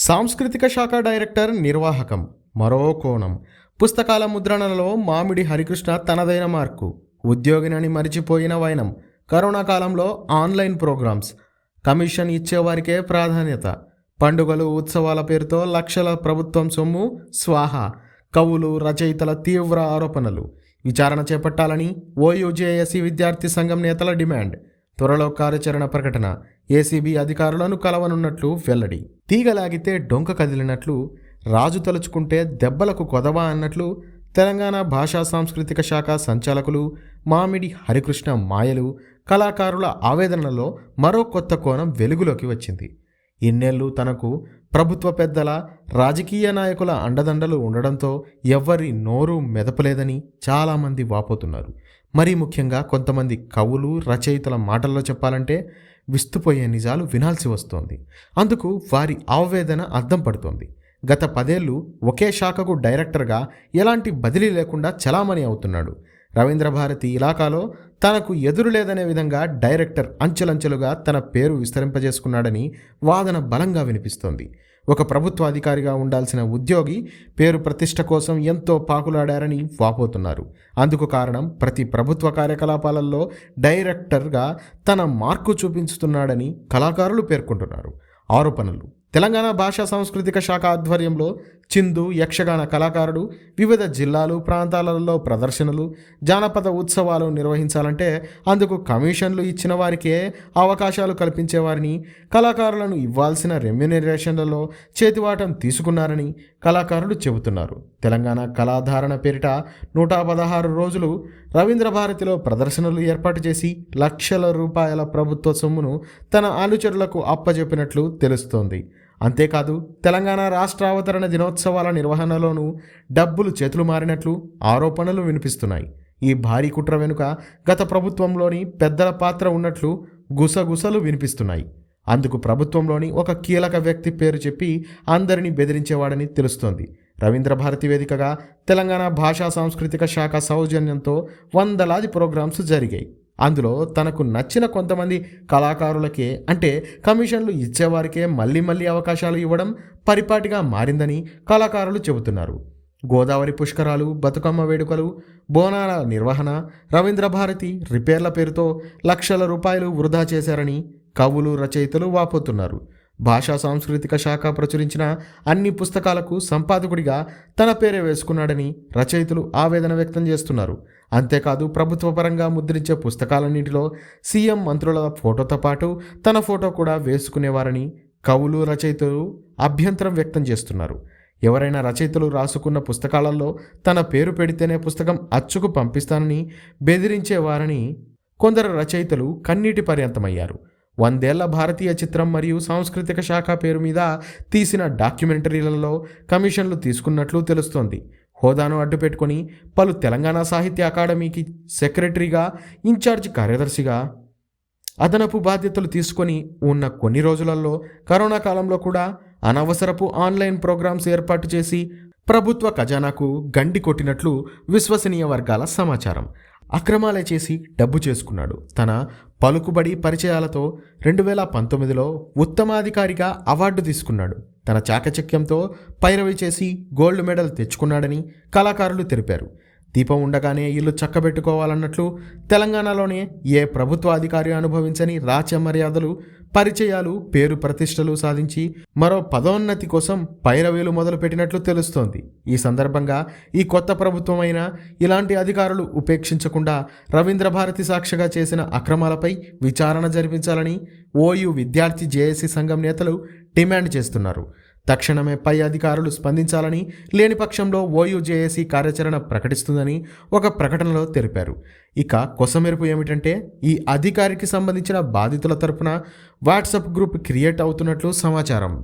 సాంస్కృతిక శాఖ డైరెక్టర్ నిర్వాహకం మరో కోణం. పుస్తకాల ముద్రణలో మామిడి హరికృష్ణ తనదైన మార్కు. ఉద్యోగినని మరిచిపోయిన వైనం. కరోనా కాలంలో ఆన్లైన్ ప్రోగ్రామ్స్. కమిషన్ ఇచ్చేవారికే ప్రాధాన్యత. పండుగలు ఉత్సవాల పేరుతో లక్షల ప్రభుత్వం సొమ్ము స్వాహ. కవులు రచయితల తీవ్ర ఆరోపణలు. విచారణ చేపట్టాలని ఓయూజేఏసీ విద్యార్థి సంఘం నేతల డిమాండ్. త్వరలో కార్యాచరణ ప్రకటన. ఏసీబీ అధికారులను కలవనున్నట్లు వెల్లడి. తీగలాగితే డొంక కదిలినట్లు, రాజు తలుచుకుంటే దెబ్బలకు కొదవా అన్నట్లు తెలంగాణ భాషా సాంస్కృతిక శాఖ సంచాలకులు మామిడి హరికృష్ణ మాయలు, కళాకారుల ఆవేదనలో మరో కొత్త కోణం వెలుగులోకి వచ్చింది. ఇన్నేళ్లు తనకు ప్రభుత్వ పెద్దల, రాజకీయ నాయకుల అండదండలు ఉండడంతో ఎవ్వరి నోరు మెదపలేదని చాలామంది వాపోతున్నారు. మరీ ముఖ్యంగా కొంతమంది కవులు రచయితల మాటల్లో చెప్పాలంటే విస్తుపోయే నిజాలు వినాల్సి వస్తోంది. అందుకు వారి ఆవేదన అద్దం పడుతోంది. గత 10 ఏళ్లు ఒకే శాఖకు డైరెక్టర్గా ఎలాంటి బదిలీ లేకుండా చలామణి అవుతున్నాడు. రవీంద్ర భారతి ఇలాకాలో తనకు ఎదురు లేదనే విధంగా డైరెక్టర్ అంచెలంచెలుగా తన పేరు విస్తరింపజేసుకున్నాడని వాదన బలంగా వినిపిస్తోంది. ఒక ప్రభుత్వ అధికారిగా ఉండాల్సిన ఉద్యోగి పేరు ప్రతిష్ట కోసం ఎంతో పాకులాడారని వాపోతున్నారు. అందుకు కారణం ప్రతి ప్రభుత్వ కార్యకలాపాలలో డైరెక్టర్గా తన మార్కు చూపించుతున్నాడని కళాకారులు పేర్కొంటున్నారు. ఆరోపణలు. తెలంగాణ భాషా సాంస్కృతిక శాఖ ఆధ్వర్యంలో చిందు యక్షగాన కళాకారుడు వివిధ జిల్లాలు ప్రాంతాలలో ప్రదర్శనలు, జానపద ఉత్సవాలు నిర్వహించాలంటే అందుకు కమిషన్లు ఇచ్చిన వారికే అవకాశాలు కల్పించేవారిని, కళాకారులను ఇవ్వాల్సిన రెమ్యునరేషన్లలో చేతివాటం తీసుకున్నారని కళాకారులు చెబుతున్నారు. తెలంగాణ కళాధారణ పేరిట 116 రోజులు రవీంద్ర భారతిలో ప్రదర్శనలు ఏర్పాటు చేసి లక్షల రూపాయల ప్రభుత్వ సొమ్మును తన అనుచరులకు అప్పజెప్పినట్లు తెలుస్తోంది. అంతేకాదు తెలంగాణ రాష్ట్ర అవతరణ దినోత్సవాల నిర్వహణలోనూ డబ్బులు చేతులు మారినట్లు ఆరోపణలు వినిపిస్తున్నాయి. ఈ భారీ కుట్ర వెనుక గత ప్రభుత్వంలోని పెద్దల పాత్ర ఉన్నట్లు గుసగుసలు వినిపిస్తున్నాయి. అందుకు ప్రభుత్వంలోని ఒక కీలక వ్యక్తి పేరు చెప్పి అందరినీ బెదిరించేవాడని తెలుస్తోంది. రవీంద్ర భారతి వేదికగా తెలంగాణ భాషా సాంస్కృతిక శాఖ సౌజన్యంతో వందలాది ప్రోగ్రామ్స్ జరిగాయి. అందులో తనకు నచ్చిన కొంతమంది కళాకారులకే, అంటే కమిషన్లు ఇచ్చేవారికే మళ్ళీ అవకాశాలు ఇవ్వడం పరిపాటిగా మారిందని కళాకారులు చెబుతున్నారు. గోదావరి పుష్కరాలు, బతుకమ్మ వేడుకలు, బోనాల నిర్వహణ, రవీంద్ర భారతి రిపేర్ల పేరుతో లక్షల రూపాయలు వృధా చేశారని కవులు రచయితలు వాపోతున్నారు. భాషా సాంస్కృతిక శాఖ ప్రచురించిన అన్ని పుస్తకాలకు సంపాదకుడిగా తన పేరే వేసుకున్నాడని రచయితలు ఆవేదన వ్యక్తం చేస్తున్నారు. అంతేకాదు ప్రభుత్వ పరంగా ముద్రించే పుస్తకాలన్నింటిలో సీఎం మంత్రుల ఫోటోతో పాటు తన ఫోటో కూడా వేసుకునేవారని కవులు రచయితలు అభ్యంతరం వ్యక్తం చేస్తున్నారు. ఎవరైనా రచయితలు రాసుకున్న పుస్తకాలలో తన పేరు పెడితేనే పుస్తకం అచ్చుకు పంపిస్తానని బెదిరించేవారని కొందరు రచయితలు కన్నీటి పర్యంతమయ్యారు. 100 ఏళ్ల భారతీయ చిత్రం మరియు సాంస్కృతిక శాఖ పేరు మీద తీసిన డాక్యుమెంటరీలలో కమిషన్లు తీసుకున్నట్లు తెలుస్తోంది. హోదాను అడ్డుపెట్టుకుని పలు తెలంగాణ సాహిత్య అకాడమీకి సెక్రటరీగా, ఇన్ఛార్జి కార్యదర్శిగా అదనపు బాధ్యతలు తీసుకొని ఉన్న కొన్ని రోజులలో కరోనా కాలంలో కూడా అనవసరపు ఆన్లైన్ ప్రోగ్రామ్స్ ఏర్పాటు చేసి ప్రభుత్వ ఖజానాకు గండి కొట్టినట్లు విశ్వసనీయ వర్గాల సమాచారం. అక్రమాలే చేసి డబ్బు చేసుకున్నాడు. తన పలుకుబడి పరిచయాలతో 2019లో ఉత్తమాధికారిగా అవార్డు తీసుకున్నాడు. తన చాకచక్యంతో పైరవి చేసి గోల్డ్ మెడల్ తెచ్చుకున్నాడని కళాకారులు తెలిపారు. దీపం ఉండగానే ఇల్లు చక్కబెట్టుకోవాలన్నట్లు తెలంగాణలోనే ఏ ప్రభుత్వ అధికారి అనుభవించని రాజ్య మర్యాదలు, పరిచయాలు, పేరు ప్రతిష్టలు సాధించి మరో పదోన్నతి కోసం పైరవీలు మొదలుపెట్టినట్లు తెలుస్తోంది. ఈ సందర్భంగా ఈ కొత్త ప్రభుత్వమైన ఇలాంటి అధికారులు ఉపేక్షించకుండా రవీంద్ర భారతి సాక్షిగా చేసిన అక్రమాలపై విచారణ జరిపించాలని ఓయూ విద్యార్థి జేఏసీ సంఘం నేతలు డిమాండ్ చేస్తున్నారు. తక్షణమే పై అధికారులు స్పందించాలని, లేని పక్షంలో ఓయూజేఏసీ కార్యాచరణ ప్రకటిస్తుందని ఒక ప్రకటనలో తెలిపారు. ఇక కొసమెరుపు ఏమిటంటే ఈ అధికారికి సంబంధించిన బాధితుల తరపున వాట్సాప్ గ్రూప్ క్రియేట్ అవుతున్నట్లు సమాచారం.